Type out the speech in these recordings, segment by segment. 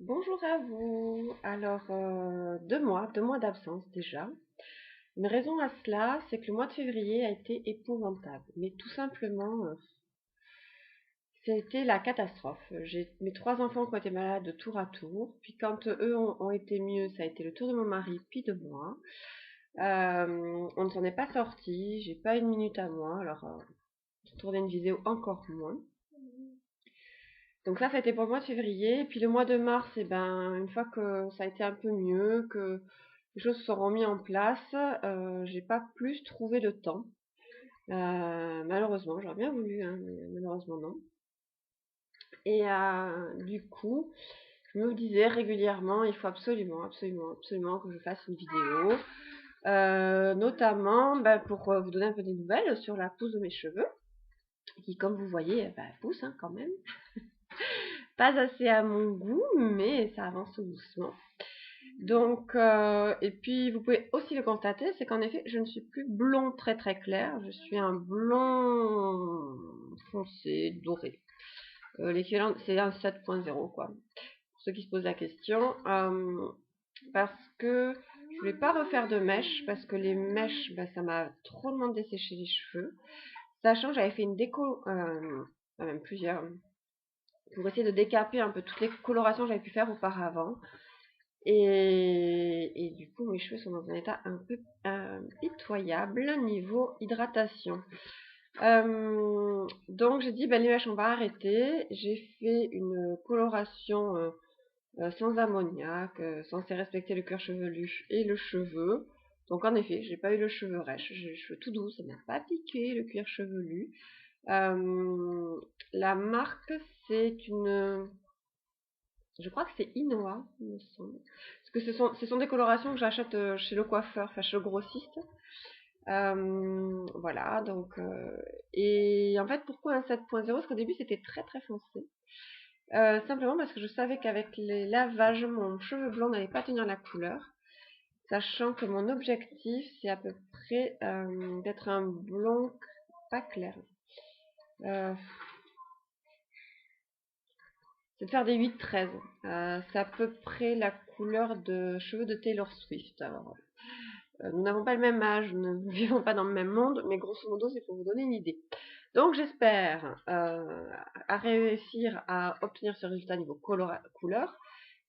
Bonjour à vous. Alors, 2 mois d'absence déjà. Une raison à cela, c'est que le mois de février a été épouvantable. Mais tout simplement, c'était la catastrophe. J'ai mes 3 enfants qui ont été malades de tour à tour. Puis quand eux ont été mieux, ça a été le tour de mon mari, puis de moi. On ne s'en est pas sorti. J'ai pas une minute à moi. Alors, tourner une vidéo encore moins. Donc ça, c'était pour le mois de février. Et puis le mois de mars, eh ben, une fois que ça a été un peu mieux, que les choses se sont remises en place, j'ai pas plus trouvé de temps. Malheureusement, j'aurais bien voulu, hein, mais malheureusement non. Et du coup, je me disais régulièrement, il faut absolument, absolument, absolument que je fasse une vidéo, notamment pour vous donner un peu des nouvelles sur la pousse de mes cheveux, qui, comme vous voyez, pousse quand même. Pas assez à mon goût, mais ça avance tout doucement. Donc, et puis vous pouvez aussi le constater, c'est qu'en effet, je ne suis plus blond très très clair, je suis un blond foncé, doré. L'équivalent, c'est un 7.0 quoi. Pour ceux qui se posent la question, parce que je voulais pas refaire de mèches, parce que les mèches, ça m'a trop demandé de sécher les cheveux. Sachant que j'avais fait une déco, même plusieurs, pour essayer de décaper un peu toutes les colorations que j'avais pu faire auparavant. Et du coup, mes cheveux sont dans un état un peu pitoyable niveau hydratation. Donc j'ai dit, les mèches, on va arrêter. J'ai fait une coloration sans ammoniac, censée respecter le cuir chevelu et le cheveu. Donc en effet, j'ai pas eu le cheveu rêche, j'ai les cheveux tout doux, ça n'a pas piqué le cuir chevelu. La marque, c'est une... Je crois que c'est Inoa, il me semble. Parce que ce sont des colorations que j'achète chez le coiffeur, enfin chez le grossiste. Voilà, donc... et en fait, pourquoi un 7.0? Parce qu'au début, c'était très très foncé. Simplement parce que je savais qu'avec les lavages, mon cheveu blanc n'allait pas tenir la couleur. Sachant que mon objectif, c'est à peu près d'être un blond pas clair. C'est de faire des 8-13. C'est à peu près la couleur de cheveux de Taylor Swift. Alors, nous n'avons pas le même âge, nous ne vivons pas dans le même monde, mais grosso modo, c'est pour vous donner une idée. Donc, j'espère à réussir à obtenir ce résultat niveau couleur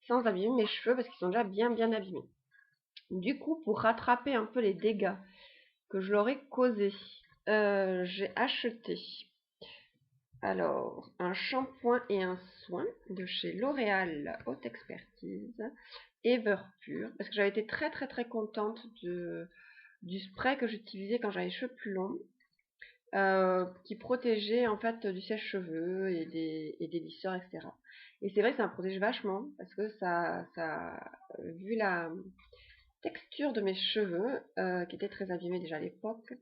sans abîmer mes cheveux parce qu'ils sont déjà bien bien abîmés. Du coup, pour rattraper un peu les dégâts que je leur ai causés, j'ai acheté alors un shampoing et un soin de chez L'Oréal Haute Expertise Everpure, parce que j'avais été très très très contente du spray que j'utilisais quand j'avais les cheveux plus longs, qui protégeait en fait du sèche-cheveux et des lisseurs, etc. Et c'est vrai que ça me protège vachement, parce que vu la texture de mes cheveux, qui étaient très abîmés déjà à l'époque,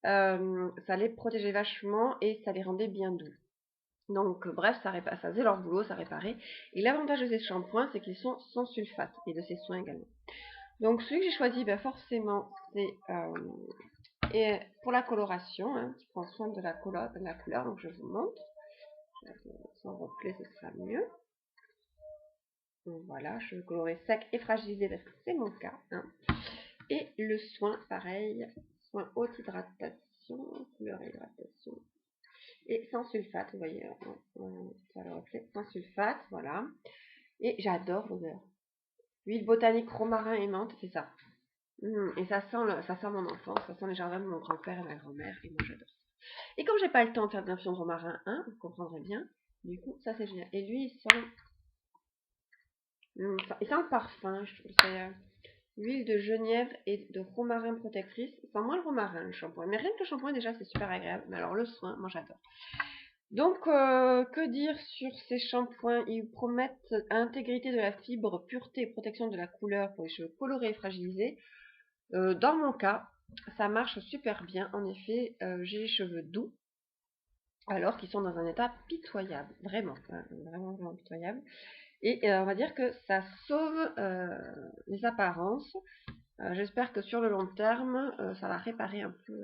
ça les protégeait vachement et ça les rendait bien doux. Donc bref, ça faisait leur boulot, ça réparait. Et l'avantage de ces shampoings, c'est qu'ils sont sans sulfate, et de ces soins également. Donc celui que j'ai choisi, forcément, c'est pour la coloration, hein, qui prend soin de la couleur, donc je vous montre. Sans reflet, ce sera mieux. Donc voilà, je veux colorer sec et fragilisé parce que c'est mon cas. Hein. Et le soin, pareil, soin haute hydratation, couleur et hydratation. Et sans sulfate, vous voyez, ça le reflet, sans sulfate, voilà. Et j'adore l'odeur. Huile botanique, romarin et menthe, c'est ça. Et ça sent mon enfance, ça sent les jardins de mon grand-père et ma grand-mère, et moi j'adore. Et comme j'ai pas le temps de faire d'infusion de romarin, hein, vous comprendrez bien, du coup, ça c'est génial. Et lui, il sent le parfum, je trouve, c'est huile de genièvre et de romarin protectrice. Ça sent moins le romarin, le shampoing. Mais rien que le shampoing, déjà, c'est super agréable. Mais alors, le soin, moi j'adore. Donc, que dire sur ces shampoings? Ils promettent intégrité de la fibre, pureté et protection de la couleur pour les cheveux colorés et fragilisés. Dans mon cas, ça marche super bien. En effet, j'ai les cheveux doux, alors qu'ils sont dans un état pitoyable. Vraiment, vraiment, vraiment pitoyable. Et on va dire que ça sauve les apparences. J'espère que sur le long terme, ça va réparer un peu.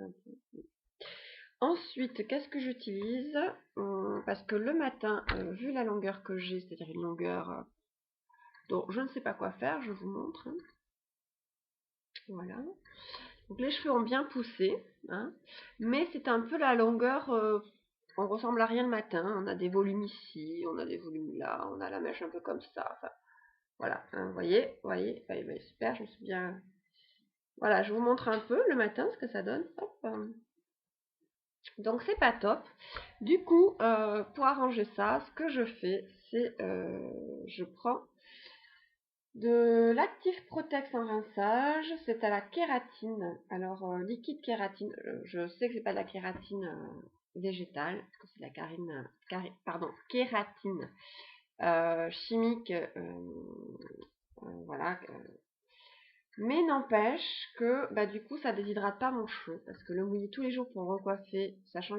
Ensuite, qu'est-ce que j'utilise? Parce que le matin, vu la longueur que j'ai, c'est-à-dire une longueur Donc je ne sais pas quoi faire, je vous montre. Voilà. Donc les cheveux ont bien poussé, hein, mais c'est un peu la longueur, on ressemble à rien le matin, on a des volumes ici, on a des volumes là, on a la mèche un peu comme ça, enfin, voilà, hein, vous voyez, super, je me suis bien... Voilà, je vous montre un peu le matin ce que ça donne. Hop. Donc c'est pas top. Du coup, pour arranger ça, ce que je fais, c'est je prends de l'actif Protex en rinçage, c'est à la kératine. Alors, liquide kératine, je sais que c'est pas de la kératine végétale, parce que c'est de la kératine chimique, voilà. Mais n'empêche que, bah, du coup, ça déshydrate pas mon cheveu, parce que le mouiller tous les jours pour le recoiffer, sachant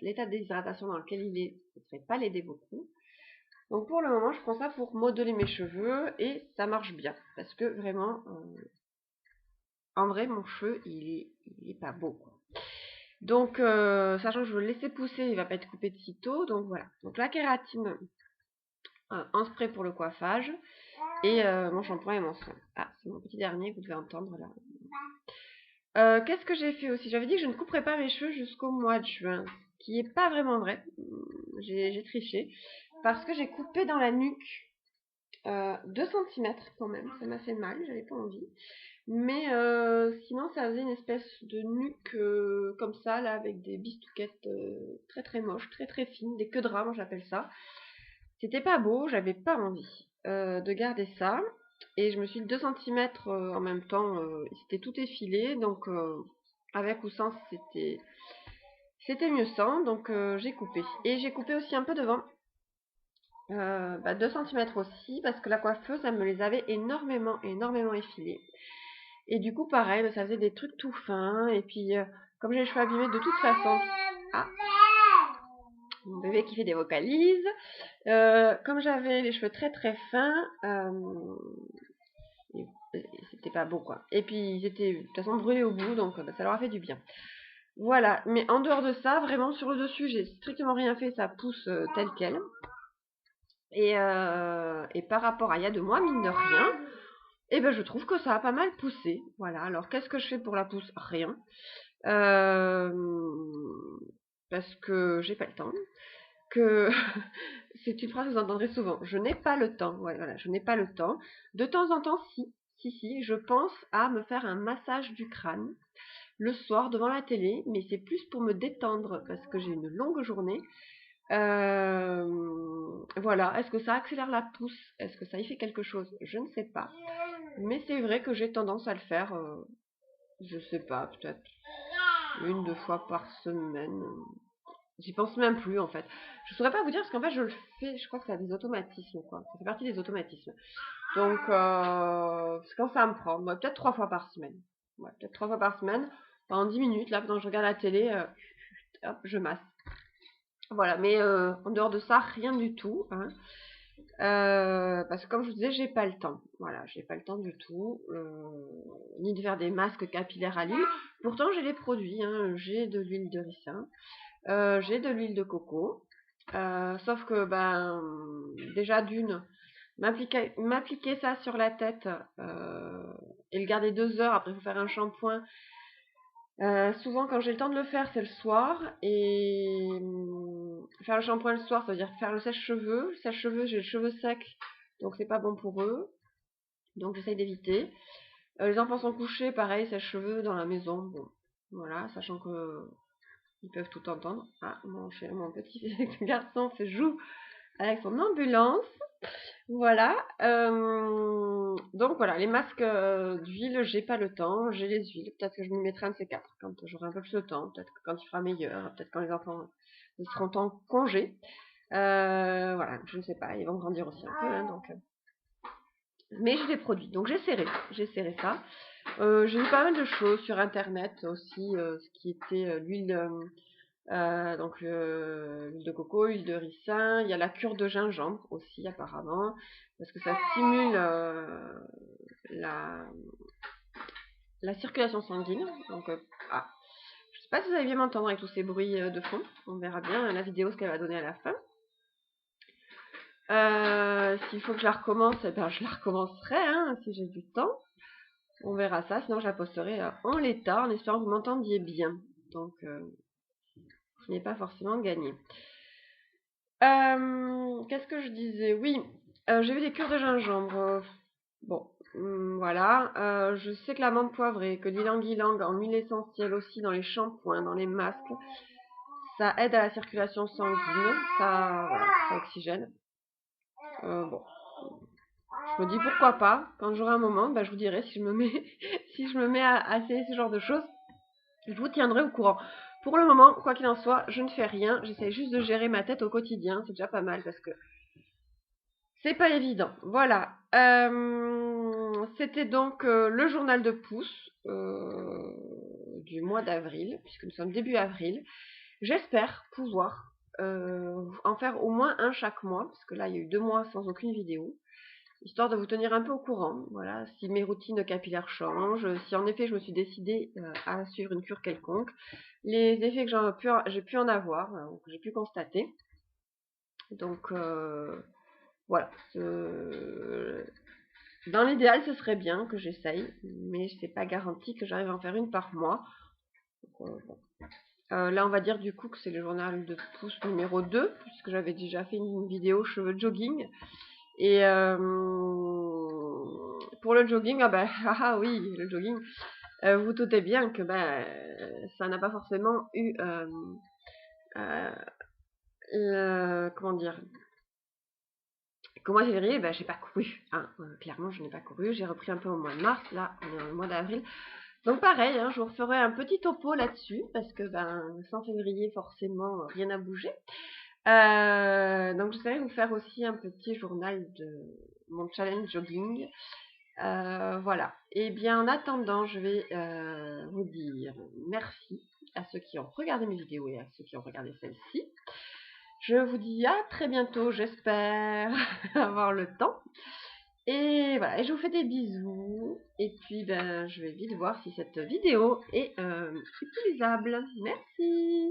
l'état de déshydratation dans lequel il est, ce serait pas l'aider beaucoup. Donc pour le moment, je prends ça pour modeler mes cheveux et ça marche bien. Parce que vraiment, en vrai, mon cheveu, il est pas beau, quoi. Donc, sachant que je veux le laisser pousser, il va pas être coupé de sitôt. Donc voilà. Donc la kératine en spray pour le coiffage. Et mon shampoing et mon soin. Ah, c'est mon petit dernier que vous devez entendre là. Qu'est-ce que j'ai fait aussi? J'avais dit que je ne couperais pas mes cheveux jusqu'au mois de juin. Ce qui n'est pas vraiment vrai. J'ai triché. Parce que j'ai coupé dans la nuque 2 cm quand même, ça m'a fait mal, j'avais pas envie. Mais sinon, ça faisait une espèce de nuque comme ça, là, avec des bistouquettes très très moches, très très fines, des queues de rat, moi j'appelle ça. C'était pas beau, j'avais pas envie de garder ça. Et je me suis dit 2 cm en même temps, c'était tout effilé, donc avec ou sans, c'était mieux sans, donc j'ai coupé. Et j'ai coupé aussi un peu devant. 2 cm aussi, parce que la coiffeuse, elle me les avait énormément effilés. Et du coup, pareil, ça faisait des trucs tout fins. Et puis, comme j'ai les cheveux abîmés de toute façon... Ah, mon bébé qui fait des vocalises. Comme j'avais les cheveux très très fins, c'était pas beau, quoi. Et puis, ils étaient de toute façon brûlés au bout, donc ça leur a fait du bien. Voilà, mais en dehors de ça, vraiment sur le dessus, j'ai strictement rien fait, ça pousse tel quel. Et par rapport à il y a 2 mois, mine de rien, et ben je trouve que ça a pas mal poussé. Voilà, alors qu'est-ce que je fais pour la pousse? Rien. Parce que j'ai pas le temps. Que c'est une phrase que vous entendrez souvent. Je n'ai pas le temps. Ouais, voilà, je n'ai pas le temps. De temps en temps, si, je pense à me faire un massage du crâne le soir devant la télé, mais c'est plus pour me détendre parce que j'ai une longue journée. Voilà, est-ce que ça accélère la pousse? Est-ce que ça y fait quelque chose? Je ne sais pas. Mais c'est vrai que j'ai tendance à le faire, je sais pas, peut-être 1-2 fois par semaine. J'y pense même plus en fait. Je saurais pas vous dire parce qu'en fait je le fais, je crois que ça a des automatismes, quoi. Ça fait partie des automatismes. Donc c'est quand ça me prend. Ouais, peut-être 3 fois par semaine. Ouais, peut-être 3 fois par semaine. Pendant 10 minutes, là, pendant que je regarde la télé, hop, je masse. Voilà, mais en dehors de ça, rien du tout, hein. Parce que comme je vous disais, j'ai pas le temps. Voilà, j'ai pas le temps du tout, ni de faire des masques capillaires à l'huile. Pourtant, j'ai les produits, hein. J'ai de l'huile de ricin, j'ai de l'huile de coco. Sauf que, ben, déjà d'une, m'appliquer ça sur la tête et le garder 2 heures. Après, il faut faire un shampoing. Souvent, quand j'ai le temps de le faire, c'est le soir. Et faire le shampoing le soir, ça veut dire faire le sèche-cheveux. Le sèche-cheveux, j'ai les cheveux secs, donc c'est pas bon pour eux. Donc j'essaye d'éviter. Les enfants sont couchés, pareil, sèche-cheveux dans la maison. Bon, voilà, sachant que ils peuvent tout entendre. Ah, mon petit garçon se joue avec son ambulance. Voilà. Donc voilà, les masques d'huile, j'ai pas le temps. J'ai les huiles. Peut-être que je m'y mettrai un de ces 4 quand j'aurai un peu plus de temps. Peut-être que quand il fera meilleur. Peut-être quand les enfants seront en congé. Voilà, je ne sais pas. Ils vont grandir aussi un peu. Hein, donc, mais je les produis. Donc j'essaierai ça. J'ai vu pas mal de choses sur internet aussi. Ce qui était l'huile. Donc l'huile de coco, l'huile de ricin, il y a la cure de gingembre aussi apparemment, parce que ça stimule la circulation sanguine. Donc je sais pas si vous allez bien m'entendre avec tous ces bruits de fond, on verra bien la vidéo ce qu'elle va donner à la fin. S'il faut que je la recommence, eh ben, je la recommencerai, hein, si j'ai du temps. On verra ça, sinon je la posterai en l'état, en espérant que vous m'entendiez bien. Donc, ce n'est pas forcément gagné. Qu'est-ce que je disais? Oui, j'ai vu des cures de gingembre. Bon, voilà. Je sais que la menthe poivrée, que l'ylang-ylang en huile essentielle aussi dans les shampoings, dans les masques, ça aide à la circulation sanguine, ça, voilà, ça oxygène. Bon, je me dis pourquoi pas. Quand j'aurai un moment, bah, je vous dirai si je me mets, si je me mets à essayer ce genre de choses. Je vous tiendrai au courant. Pour le moment, quoi qu'il en soit, je ne fais rien. J'essaie juste de gérer ma tête au quotidien. C'est déjà pas mal parce que c'est pas évident. Voilà. C'était donc le journal de pouce du mois d'avril, puisque nous sommes début avril. J'espère pouvoir en faire au moins un chaque mois, parce que là, il y a eu 2 mois sans aucune vidéo, histoire de vous tenir un peu au courant. Voilà, si mes routines capillaires changent, si en effet je me suis décidée à suivre une cure quelconque, les effets que j'ai pu en avoir, que j'ai pu constater. Donc voilà. Dans l'idéal, ce serait bien que j'essaye, mais c'est pas garanti que j'arrive à en faire une par mois. Donc, bon. Là, on va dire du coup que c'est le journal de pouce numéro 2, puisque j'avais déjà fait une vidéo cheveux jogging. Et pour le jogging, ah oui, le jogging, vous doutez bien que ça n'a pas forcément eu comment dire, qu'au mois de février, j'ai pas couru, hein, clairement je n'ai pas couru, j'ai repris un peu au mois de mars, là on est au mois d'avril, donc pareil, hein, je vous referai un petit topo là-dessus, parce que sans février forcément rien n'a bougé, donc j'essaierai de vous faire aussi un petit journal de mon challenge jogging. Voilà. Et bien en attendant, je vais vous dire merci à ceux qui ont regardé mes vidéos et à ceux qui ont regardé celle-ci. Je vous dis à très bientôt, j'espère avoir le temps. Et voilà, et je vous fais des bisous. Et puis je vais vite voir si cette vidéo est utilisable. Merci.